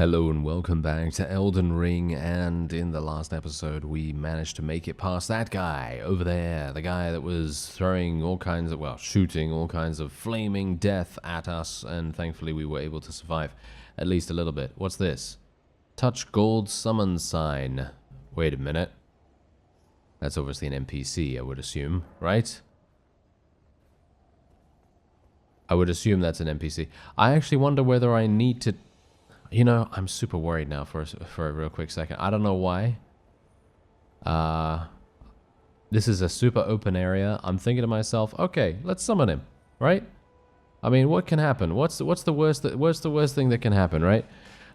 Hello and welcome back to Elden Ring, and in the last episode we managed to make it past that guy over there, the guy that was throwing all kinds of, well, shooting all kinds of flaming death at us, and thankfully we were able to survive at least a little bit. What's this? Touch gold summon sign. Wait a minute. That's obviously an NPC, I would assume, right? I would assume that's an NPC. I actually wonder whether I need to... You know, I'm super worried now for a real quick second. I don't know why. This is a super open area. I'm thinking to myself, okay, let's summon him, right? I mean, what can happen? What's the worst thing that can happen, right?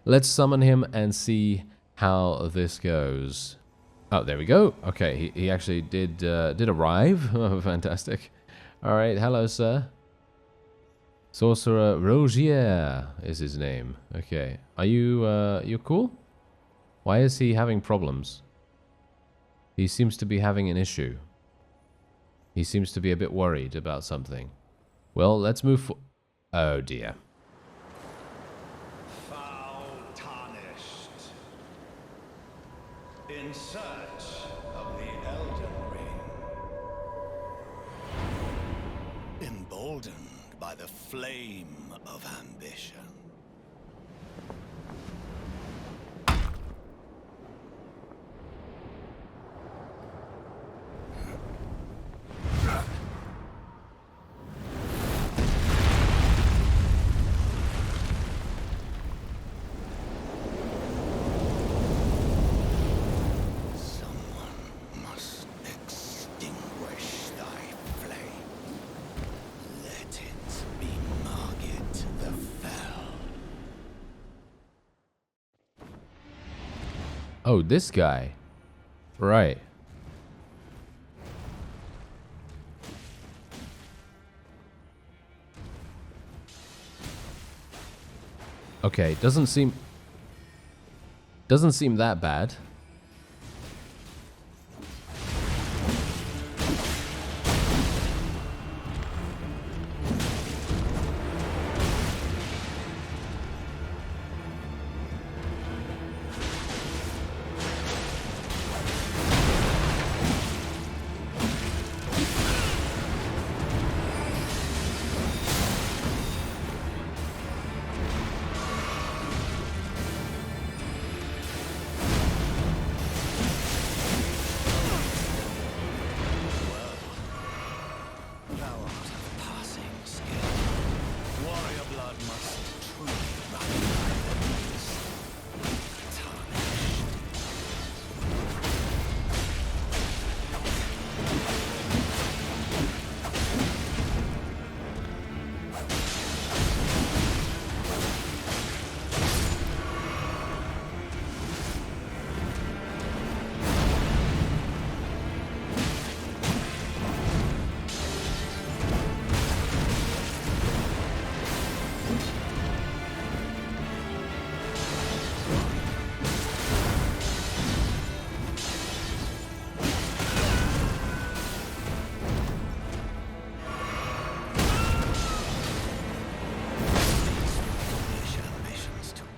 Let's summon him and see how this goes. Oh, there we go. Okay, he actually did arrive. Oh, fantastic. All right, hello, sir. Sorcerer Rogier is his name. Okay. Are you cool? Why is he having problems? He seems to be having an issue. He seems to be a bit worried about something. Well, let's move for... Oh, dear. Foul Tarnished. In search of the Elden Ring. Emboldened by the flame of ambition. Oh, this guy. Right. Okay, doesn't seem that bad.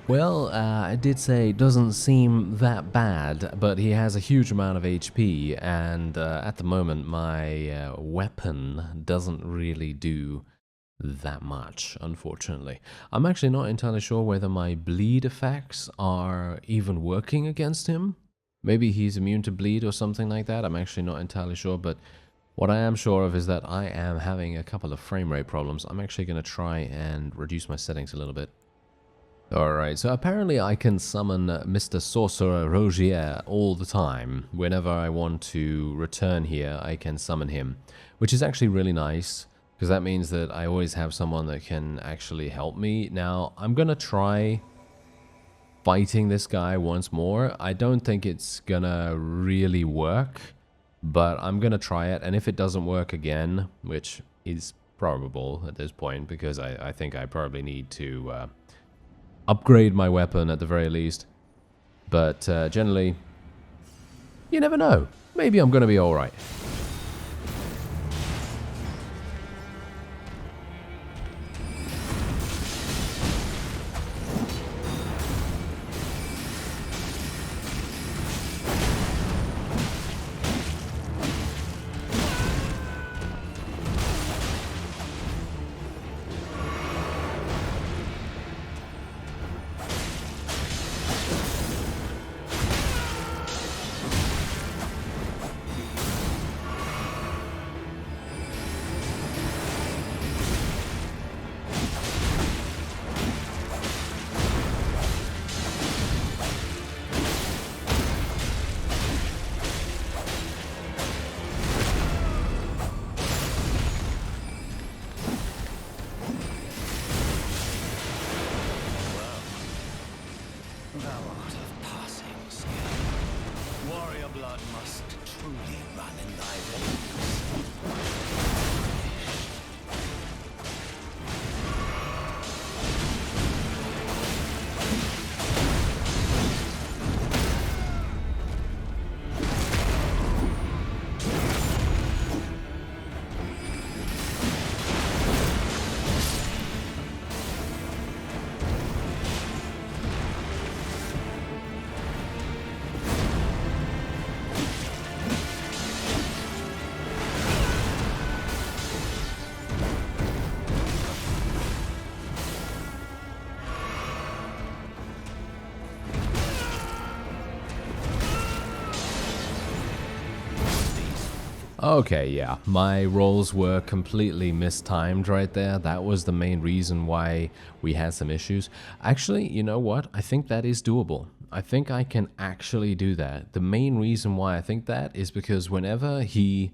Well, I did say it doesn't seem that bad, but he has a huge amount of HP, and at the moment my weapon doesn't really do that much, unfortunately. I'm actually not entirely sure whether my bleed effects are even working against him. Maybe he's immune to bleed or something like that. I'm actually not entirely sure, but what I am sure of is that I am having a couple of frame rate problems. I'm actually going to try and reduce my settings a little bit. Alright, so apparently I can summon Mr. Sorcerer Rogier all the time. Whenever I want to return here, I can summon him. Which is actually really nice, because that means that I always have someone that can actually help me. Now, I'm gonna try fighting this guy once more. I don't think it's gonna really work, but I'm gonna try it, and if it doesn't work again, which is probable at this point, because I think I probably need to... upgrade my weapon at the very least. But generally, you never know. Maybe I'm going to be alright. Thou art of passing skill. Warrior blood must truly run in thy veins. Okay, yeah, my rolls were completely mistimed right there. That was the main reason why we had some issues. Actually, you know what? I think that is doable. I think I can actually do that. The main reason why I think that is because whenever he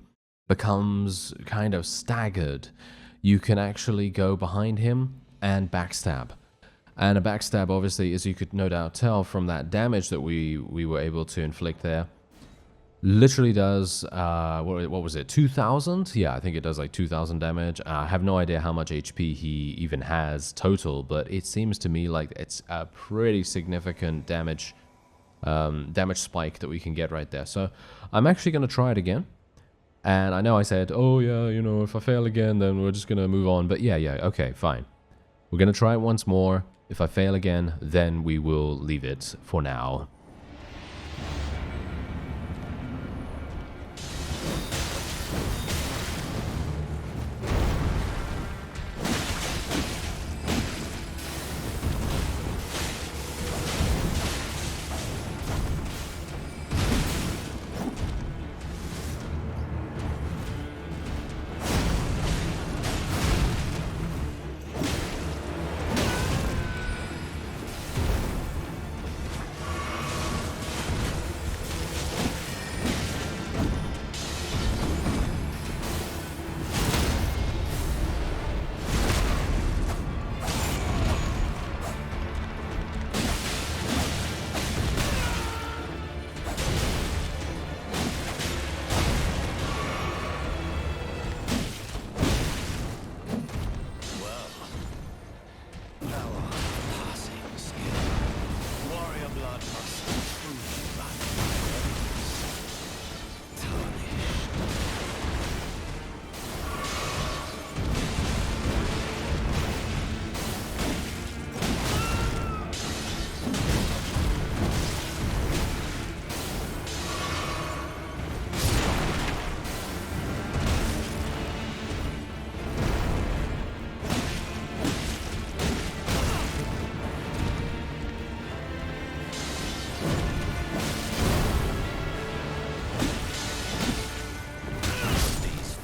becomes kind of staggered, you can actually go behind him and backstab. And a backstab, obviously, as you could no doubt tell from that damage that we were able to inflict there, literally does, what was it, 2,000? Yeah, I think it does like 2,000 damage. I have no idea how much HP he even has total, but it seems to me like it's a pretty significant damage spike that we can get right there. So I'm actually going to try it again. And I know I said, oh yeah, you know, if I fail again, then we're just going to move on. But yeah, okay, fine. We're going to try it once more. If I fail again, then we will leave it for now.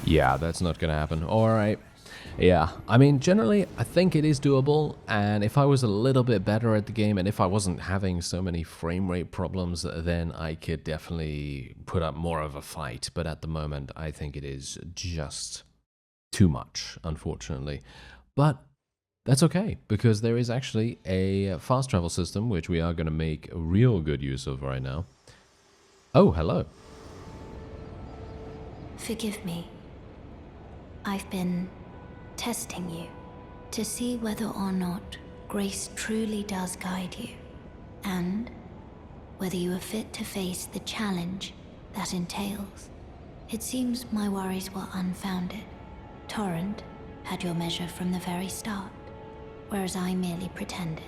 Yeah, that's not gonna happen. Alright. Yeah, I mean, generally, I think it is doable, and if I was a little bit better at the game, and if I wasn't having so many frame rate problems, then I could definitely put up more of a fight, but at the moment, I think it is just too much, unfortunately. But that's okay, because there is actually a fast travel system, which we are going to make real good use of right now. Oh, hello. Forgive me. I've been testing you to see whether or not grace truly does guide you, and whether you are fit to face the challenge that entails. It seems my worries were unfounded. Torrent had your measure from the very start, whereas I merely pretended.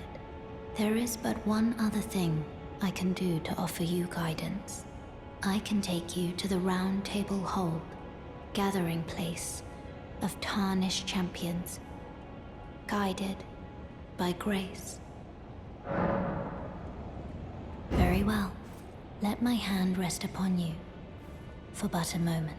There is but one other thing I can do to offer you guidance. I can take you to the Roundtable Hold, gathering place of Tarnished champions, guided by grace. Very well. Let my hand rest upon you for but a moment.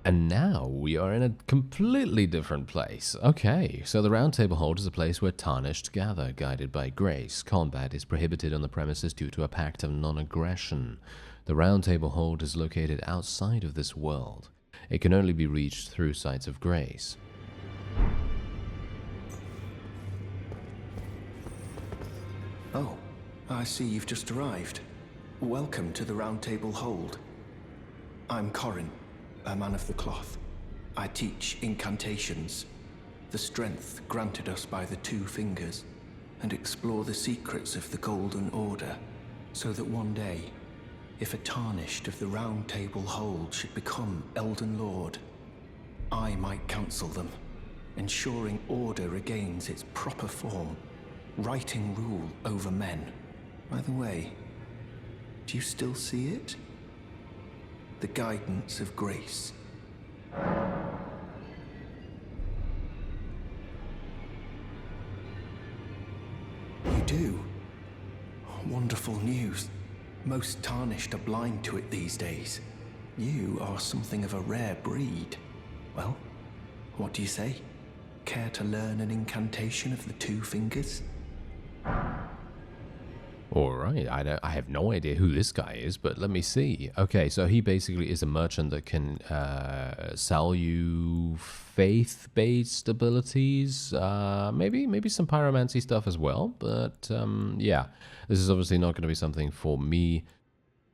And now we are in a completely different place. Okay, so the Roundtable Hold is a place where Tarnished gather, guided by grace. Combat is prohibited on the premises due to a pact of non-aggression. The The Roundtable Hold is located outside of this world. It can only be reached through sites of grace. Oh, I see you've just arrived. Welcome to the Roundtable Hold. I'm Corin, a man of the cloth. I teach incantations, the strength granted us by the Two Fingers, and explore the secrets of the Golden Order, so that one day, if a Tarnished of the Roundtable Hold should become Elden Lord, I might counsel them, ensuring order regains its proper form, righting rule over men. By the way, do you still see it? The guidance of grace. You do? Wonderful news. Most Tarnished are blind to it these days. You are something of a rare breed. Well, what do you say? Care to learn an incantation of the Two Fingers? Alright, I have no idea who this guy is, but let me see. Okay, so he basically is a merchant that can sell you faith-based abilities, maybe some pyromancy stuff as well, but yeah, this is obviously not going to be something for me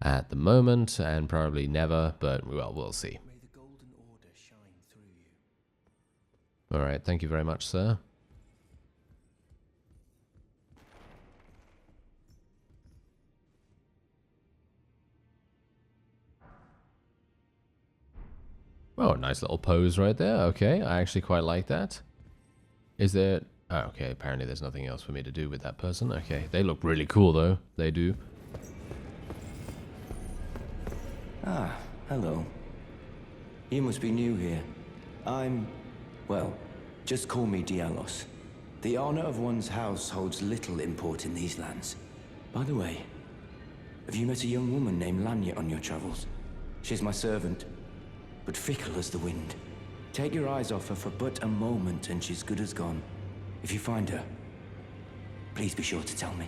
at the moment, and probably never, but well, we'll see. May the Golden Order shine through you. Alright, thank you very much, sir. Oh, nice little pose right there. Okay, I actually quite like that. Is there... Oh, okay, apparently there's nothing else for me to do with that person. Okay, they look really cool, though. They do. Ah, hello. You must be new here. Well, just call me Dialos. The honor of one's house holds little import in these lands. By the way, have you met a young woman named Lanya on your travels? She's my servant, but fickle as the wind. Take your eyes off her for but a moment and she's good as gone. If you find her, please be sure to tell me.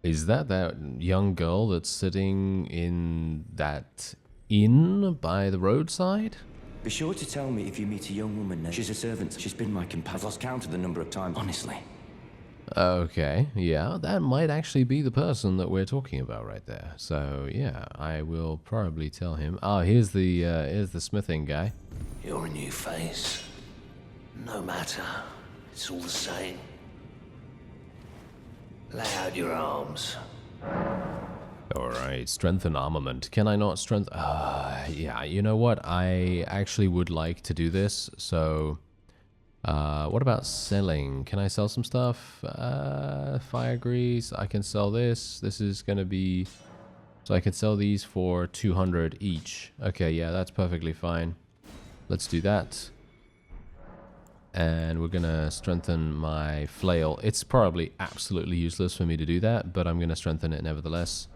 Is that young girl that's sitting in that inn by the roadside? Be sure to tell me if you meet a young woman named... She's a servant. She's been my companion. I've lost count of the number of times, honestly. Okay, yeah, that might actually be the person that we're talking about right there. So, yeah, I will probably tell him. Oh, here's the smithing guy. You're a new face. No matter. It's all the same. Lay out your arms. Alright, strength and armament. Can I not strength... yeah, you know what? I actually would like to do this, so... what about selling? Can I sell some stuff? Fire grease. I can sell this. This is going to be... So I can sell these for 200 each. Okay, yeah, that's perfectly fine. Let's do that. And we're going to strengthen my flail. It's probably absolutely useless for me to do that, but I'm going to strengthen it nevertheless.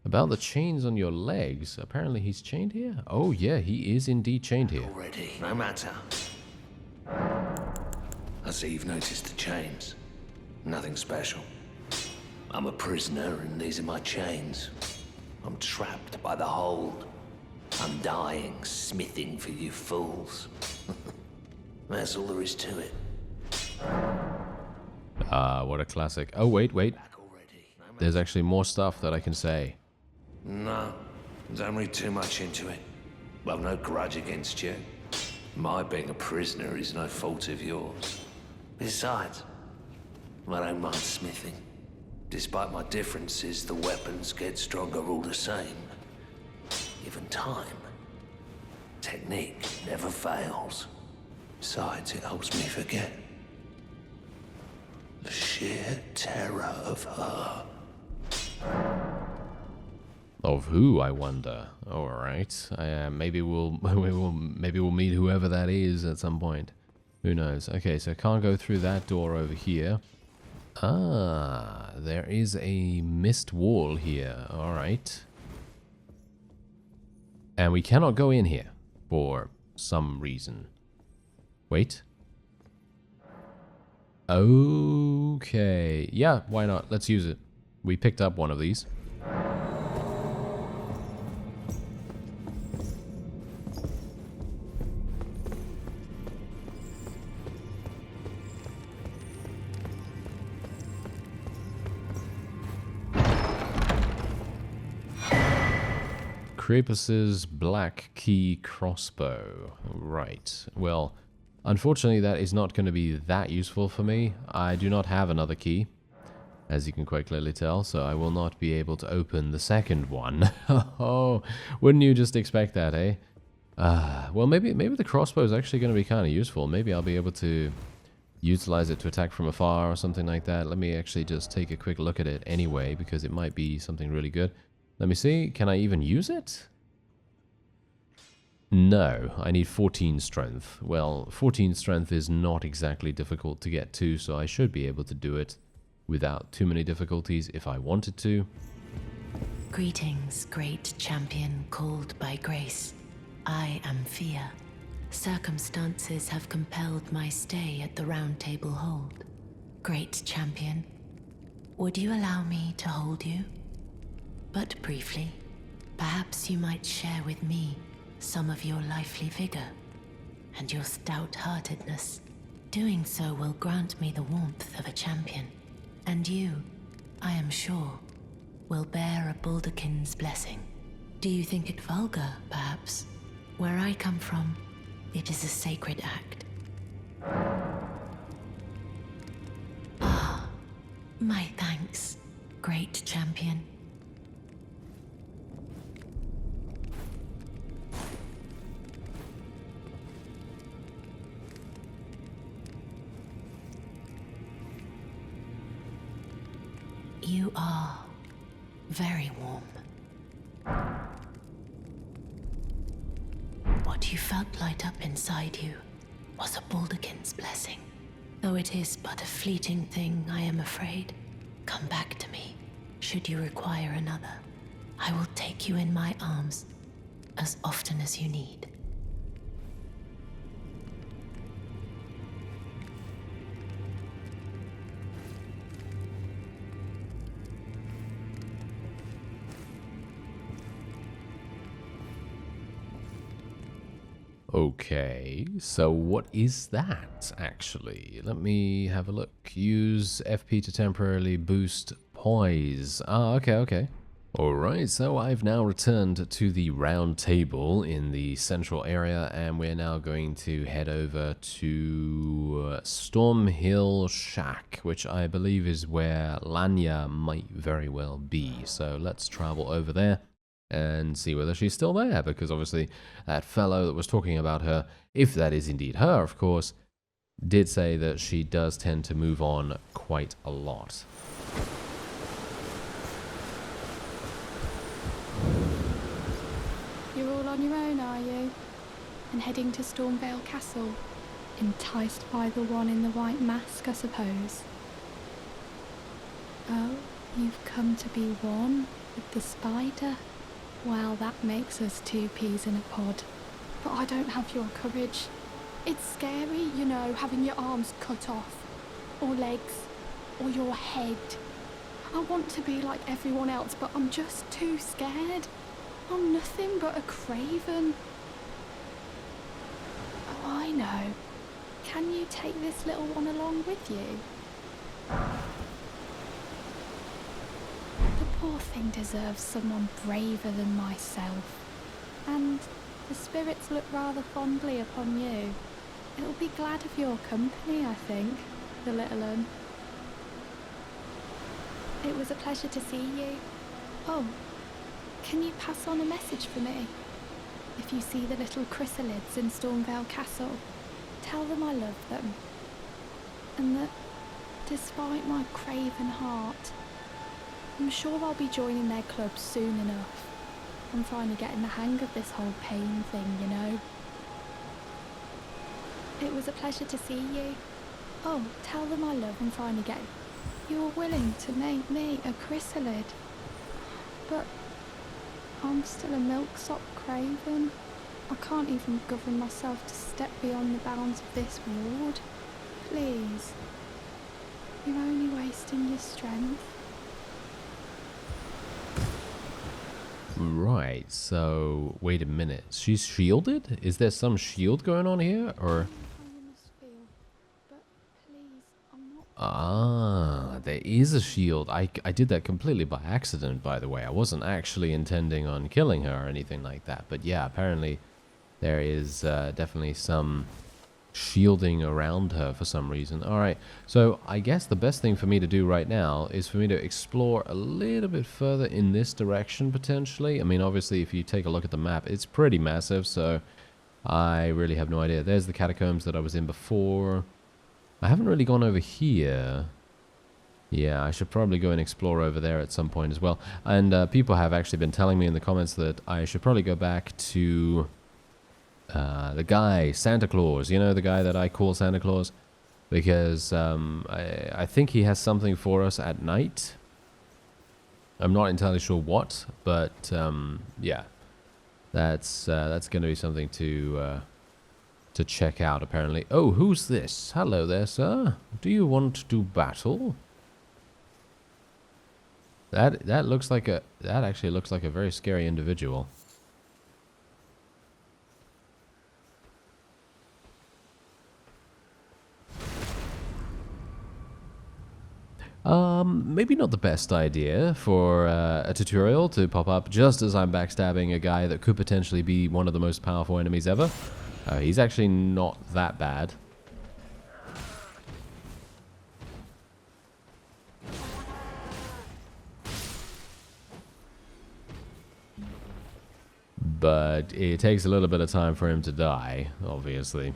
About the chains on your legs. Apparently he's chained here? Oh yeah, he is indeed chained here. Already, no matter. I see you've noticed the chains. Nothing special. I'm a prisoner and these are my chains. I'm trapped by the hold. I'm dying, smithing for you fools. That's all there is to it. What a classic. Oh, wait. Back already. No matter. There's actually more stuff that I can say. No, don't read too much into it. I've no grudge against you. My being a prisoner is no fault of yours. Besides, I don't mind smithing. Despite my differences, the weapons get stronger all the same. Given time, technique never fails. Besides, it helps me forget the sheer terror of her. Of who, I wonder. All right. Maybe we'll meet whoever that is at some point. Who knows? Okay, so can't go through that door over here. Ah, there is a mist wall here. All right. And we cannot go in here for some reason. Wait. Okay. Yeah, why not? Let's use it. We picked up one of these. Krepus's Black Key Crossbow. Right. Well, unfortunately that is not going to be that useful for me. I do not have another key, as you can quite clearly tell, so I will not be able to open the second one. Oh, wouldn't you just expect that, eh? Well, maybe the crossbow is actually going to be kind of useful. Maybe I'll be able to utilize it to attack from afar or something like that. Let me actually just take a quick look at it anyway, because it might be something really good. Let me see. Can I even use it? No, I need 14 strength. Well, 14 strength is not exactly difficult to get to, so I should be able to do it without too many difficulties if I wanted to. Greetings, great champion called by grace. I am Fia. Circumstances have compelled my stay at the Roundtable Hold. Great champion, would you allow me to hold you? But briefly, perhaps you might share with me some of your lively vigor and your stout-heartedness. Doing so will grant me the warmth of a champion, and you, I am sure, will bear a Baldakin's blessing. Do you think it vulgar, perhaps? Where I come from, it is a sacred act. Ah, my thanks, great champion. You are very warm. What you felt light up inside you was a Baldakin's blessing. Though it is but a fleeting thing, I am afraid. Come back to me, should you require another. I will take you in my arms as often as you need. Okay, so what is that, actually? Let me have a look. Use FP to temporarily boost poise. Ah, okay. Alright, so I've now returned to the round table in the central area, and we're now going to head over to Stormhill Shack, which I believe is where Lanya might very well be. So let's travel over there and see whether she's still there, because obviously that fellow that was talking about her, if that is indeed her, of course, did say that she does tend to move on quite a lot. You're all on your own, are you? And heading to Stormvale Castle? Enticed by the one in the white mask, I suppose? Oh, you've come to be one with the spider? Well, that makes us two peas in a pod. But I don't have your courage. It's scary, you know, having your arms cut off, or legs, or your head. I want to be like everyone else, but I'm just too scared. I'm nothing but a craven. Oh, I know. Can you take this little one along with you? The poor thing deserves someone braver than myself. And the spirits look rather fondly upon you. It'll be glad of your company, I think, the little un. It was a pleasure to see you. Oh, can you pass on a message for me? If you see the little chrysalids in Stormvale Castle, tell them I love them. And that, despite my craven heart, I'm sure I'll be joining their club soon enough. I'm finally getting the hang of this whole pain thing, you know. It was a pleasure to see you. Oh, tell them I love them. Finally getting... You're willing to make me a chrysalid. But I'm still a milksop craven. I can't even govern myself to step beyond the bounds of this ward. Please. You're only wasting your strength. Right, so wait a minute. She's shielded? Is there some shield going on here, or? How you must feel, but please, I'm not. Ah, there is a shield. I did that completely by accident, by the way. I wasn't actually intending on killing her or anything like that. But yeah, apparently there is definitely some shielding around her for some reason. Alright, so I guess the best thing for me to do right now is for me to explore a little bit further in this direction, potentially. I mean, obviously, if you take a look at the map, it's pretty massive, so I really have no idea. There's the catacombs that I was in before. I haven't really gone over here. Yeah, I should probably go and explore over there at some point as well. And people have actually been telling me in the comments that I should probably go back to the guy, Santa Claus. You know, the guy that I call Santa Claus? Because I think he has something for us at night. I'm not entirely sure what, but yeah. That's going to be something to check out, apparently. Oh, who's this? Hello there, sir. Do you want to battle? That actually looks like a very scary individual. Maybe not the best idea for a tutorial to pop up just as I'm backstabbing a guy that could potentially be one of the most powerful enemies ever. He's actually not that bad. But it takes a little bit of time for him to die, obviously.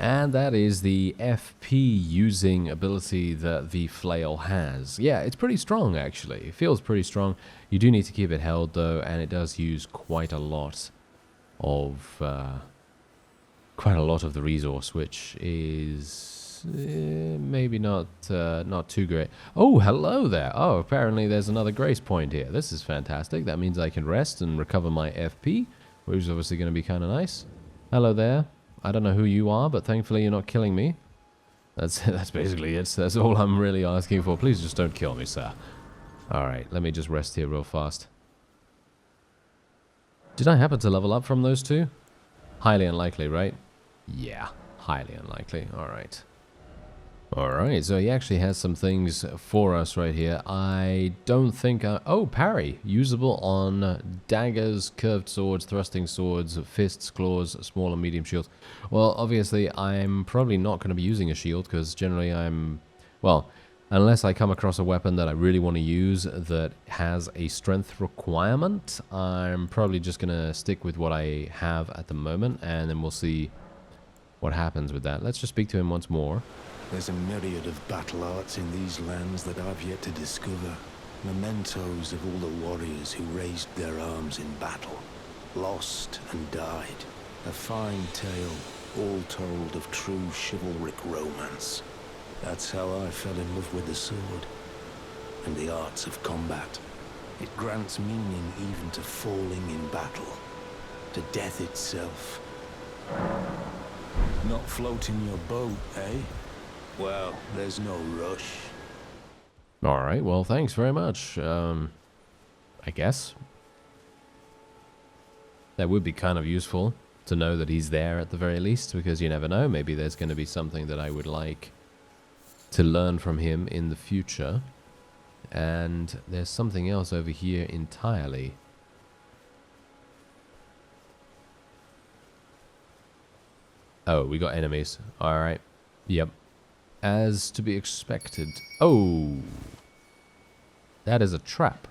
And that is the FP using ability that the flail has. Yeah, it's pretty strong actually. It feels pretty strong. You do need to keep it held though, and it does use quite a lot of the resource, which is maybe not too great. Oh, hello there. Oh, apparently there's another grace point here. This is fantastic. That means I can rest and recover my FP, which is obviously going to be kind of nice. Hello there. I don't know who you are, but thankfully you're not killing me. That's basically it. That's all I'm really asking for. Please just don't kill me, sir. Alright, let me just rest here real fast. Did I happen to level up from those two? Highly unlikely, right? Yeah, highly unlikely. Alright. Alright, so he actually has some things for us right here. I don't think... oh, parry. Usable on daggers, curved swords, thrusting swords, fists, claws, small and medium shields. Well, obviously, I'm probably not going to be using a shield, because generally I'm... Well, unless I come across a weapon that I really want to use that has a strength requirement, I'm probably just going to stick with what I have at the moment, and then we'll see what happens with that. Let's just speak to him once more. There's a myriad of battle arts in these lands that I've yet to discover. Mementos of all the warriors who raised their arms in battle, lost and died. A fine tale, all told of true chivalric romance. That's how I fell in love with the sword and the arts of combat. It grants meaning even to falling in battle, to death itself. Not floating your boat, eh? Well, there's no rush. Alright, well, thanks very much. I guess. That would be kind of useful to know that he's there at the very least, because you never know. Maybe there's going to be something that I would like to learn from him in the future. And there's something else over here entirely. Oh, we got enemies. Alright. Yep. As to be expected. Oh! That is a trap.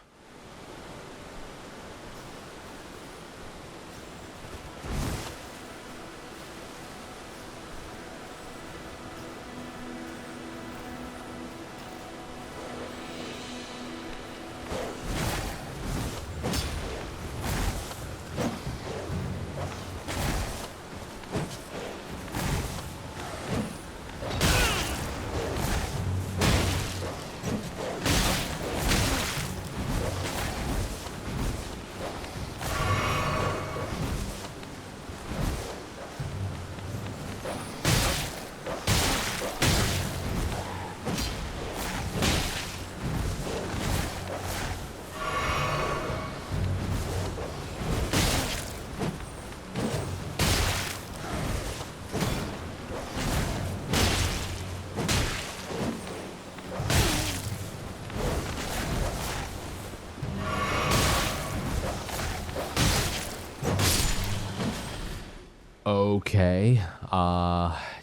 Okay.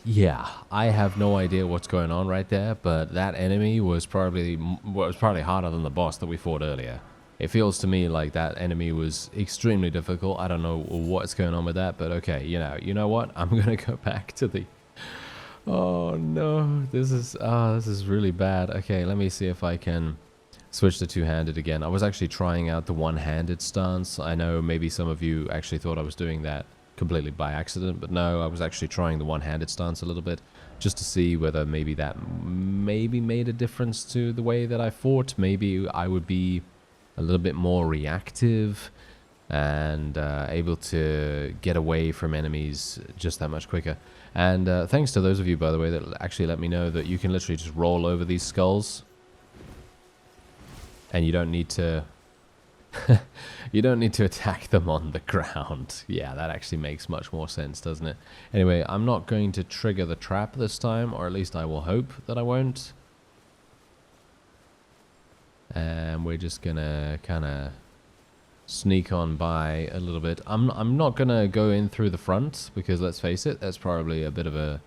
Yeah, I have no idea what's going on right there, but that enemy was probably harder than the boss that we fought earlier. It feels to me like that enemy was extremely difficult. I don't know what's going on with that, but okay, you know what? I'm gonna go back to the. Oh no, this is really bad. Okay, let me see if I can switch to two-handed again. I was actually trying out the one-handed stance. I know maybe some of you actually thought I was doing that completely by accident, but no, I was actually trying the one-handed stance a little bit just to see whether maybe that made a difference to the way that I fought. Maybe I would be a little bit more reactive and able to get away from enemies just that much quicker. And thanks to those of you, by the way, that actually let me know that you can literally just roll over these skulls and you don't need to you don't need to attack them on the ground. Yeah, that actually makes much more sense, doesn't it? Anyway, I'm not going to trigger the trap this time, or at least I will hope that I won't. And we're just gonna kind of sneak on by a little bit. I'm not gonna go in through the front because let's face it, that's probably a bit of a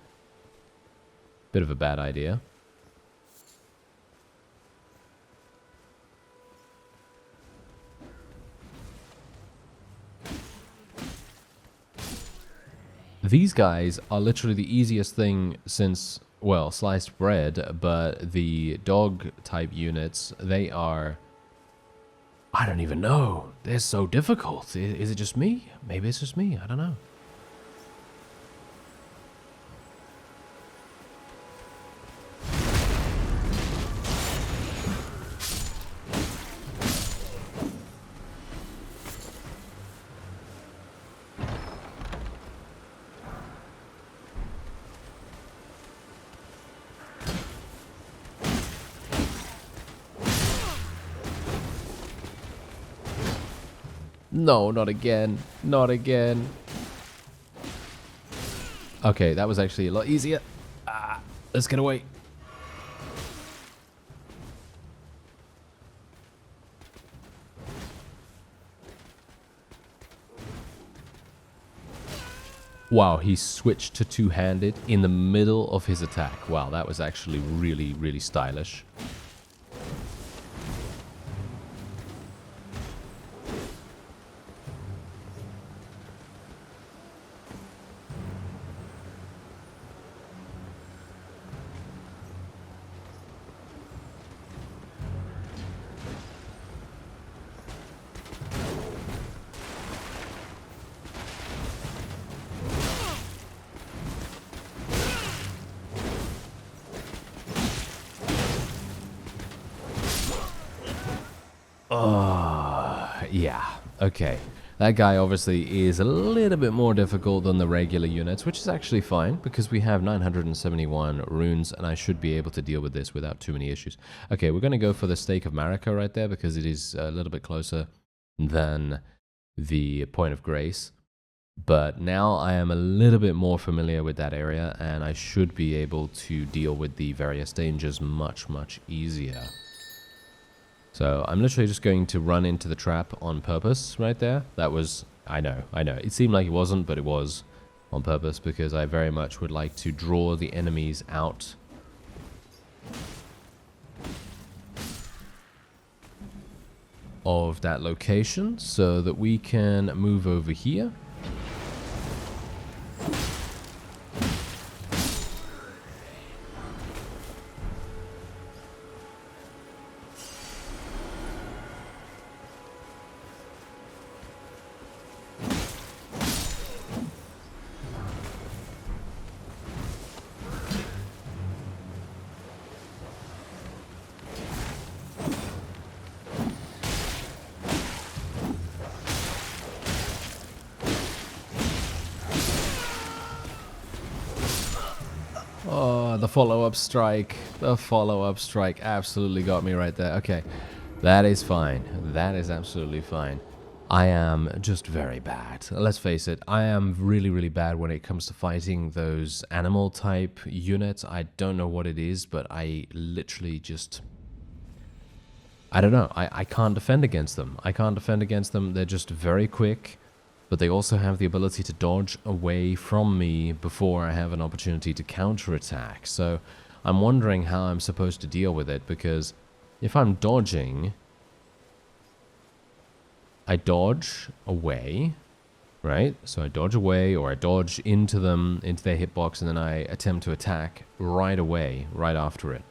bad idea. These guys are literally the easiest thing since, well, sliced bread, but the dog type units, they are, I don't even know. They're so difficult. Is it just me? Maybe it's just me. I don't know. No, not again. Not again. Okay, that was actually a lot easier. Let's get away. Wow, he switched to two-handed in the middle of his attack. Wow, that was actually really, really stylish. Yeah, okay. That guy obviously is a little bit more difficult than the regular units, which is actually fine because we have 971 runes and I should be able to deal with this without too many issues. Okay, we're going to go for the Stake of Marika right there because it is a little bit closer than the Point of Grace. But now I am a little bit more familiar with that area and I should be able to deal with the various dangers much, much easier. So I'm literally just going to run into the trap on purpose right there. That was, I know. It seemed like it wasn't, but it was on purpose because I very much would like to draw the enemies out of that location so that we can move over here. Oh, the follow-up strike. The follow-up strike absolutely got me right there. Okay, that is fine. That is absolutely fine. I am just very bad. Let's face it, I am really, really bad when it comes to fighting those animal-type units. I don't know what it is, but I literally just... I don't know. I can't defend against them. I can't defend against them. They're just very quick. but they also have the ability to dodge away from me before I have an opportunity to counterattack. So I'm wondering how I'm supposed to deal with it, because if I'm dodging, I dodge away, right? So I dodge away, or I dodge into them, into their hitbox, and then I attempt to attack right away, right after it.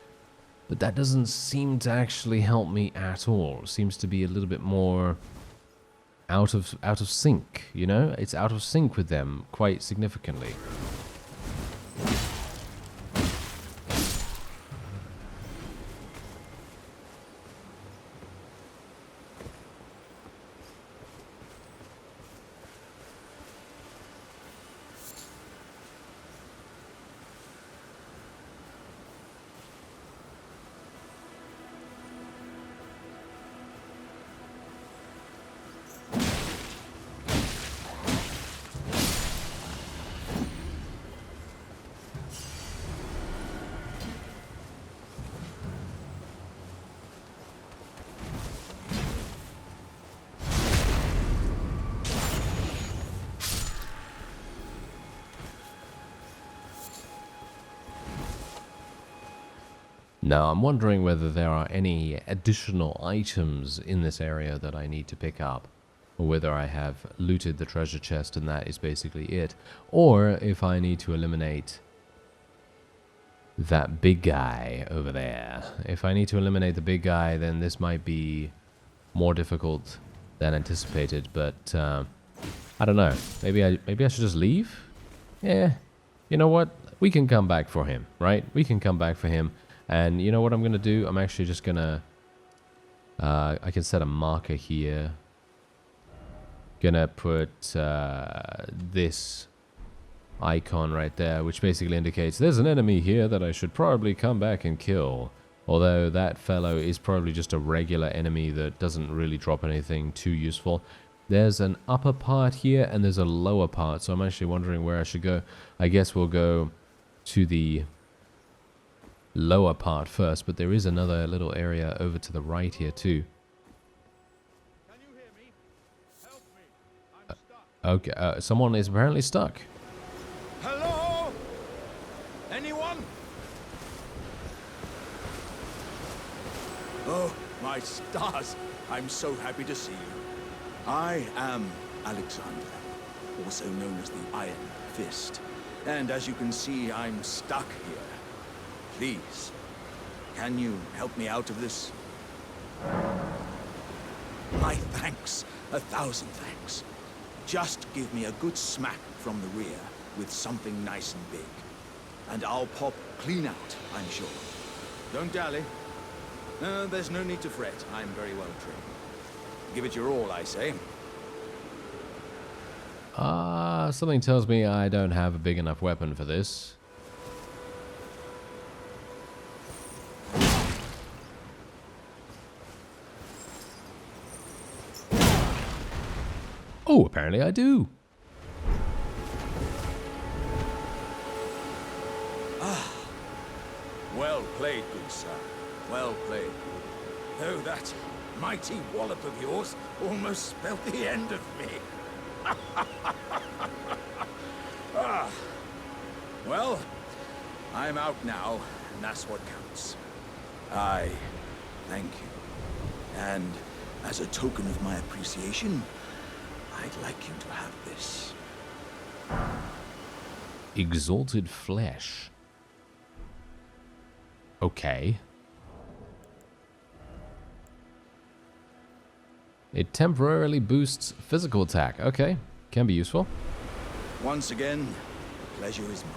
But that doesn't seem to actually help me at all. It seems to be a little bit more out of sync, you know? It's out of sync with them quite significantly. Now, I'm wondering whether there are any additional items in this area that I need to pick up, or whether I have looted the treasure chest and that is basically it, or if I need to eliminate that big guy over there. If I need to eliminate the big guy, then this might be more difficult than anticipated, but I don't know. Maybe I should just leave? Yeah, you know what? We can come back for him, right? We can come back for him. And you know what I'm going to do? I'm actually just going to... I can set a marker here. Gonna put this icon right there, which basically indicates there's an enemy here that I should probably come back and kill. Although that fellow is probably just a regular enemy that doesn't really drop anything too useful. There's an upper part here and there's a lower part, so I'm actually wondering where I should go. I guess we'll go to the lower part first, but there is another little area over to the right here too. Can you hear me? Help me. I'm stuck. Okay, someone is apparently stuck. Hello? Anyone? Oh, my stars. I'm so happy to see you. I am Alexander, also known as the Iron Fist. And as you can see, I'm stuck here. Please, can you help me out of this? My thanks, 1,000 thanks. Just give me a good smack from the rear with something nice and big. And I'll pop clean out, I'm sure. Don't dally. No, there's no need to fret. I'm very well trained. Give it your all, I say. Something tells me I don't have a big enough weapon for this. Oh, apparently I do. Ah, well played, good sir. Well played. Though that mighty wallop of yours almost spelled the end of me. Ah. Well, I'm out now, and that's what counts. I thank you. And as a token of my appreciation, I'd like you to have this. Exalted flesh. Okay. It temporarily boosts physical attack. Okay, can be useful. Once again, the pleasure is mine.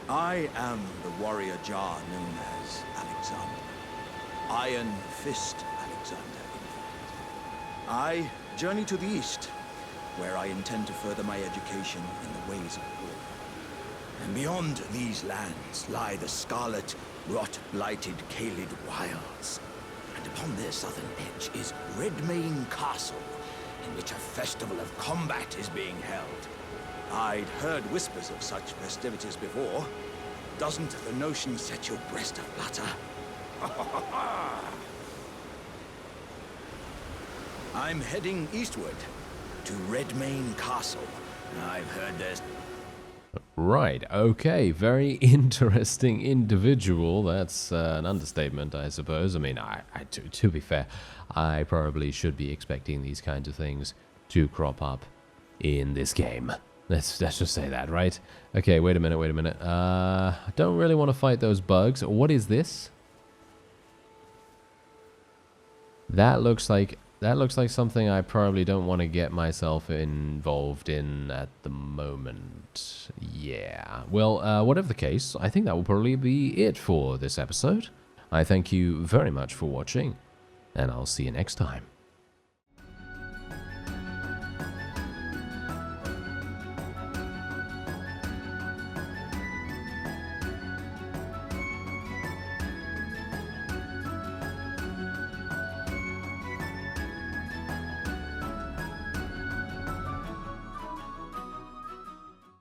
I am the warrior Jar known as Alexander. Iron Fist Alexander, in fact. I journey to the east, where I intend to further my education in the ways of war. And beyond these lands lie the scarlet, rot-blighted Caelid wilds. And upon their southern edge is Redmane Castle, in which a festival of combat is being held. I'd heard whispers of such festivities before. Doesn't the notion set your breast aflutter? I'm heading eastward to Redmane Castle. I've heard there's... Right, okay, very interesting individual. That's an understatement, I suppose. I mean, to be fair, I probably should be expecting these kinds of things to crop up in this game. Let's just say that, right? Okay, wait a minute. I don't really want to fight those bugs. What is this? That looks like something I probably don't want to get myself involved in at the moment. Yeah. Well, whatever the case, I think that will probably be it for this episode. I thank you very much for watching, and I'll see you next time.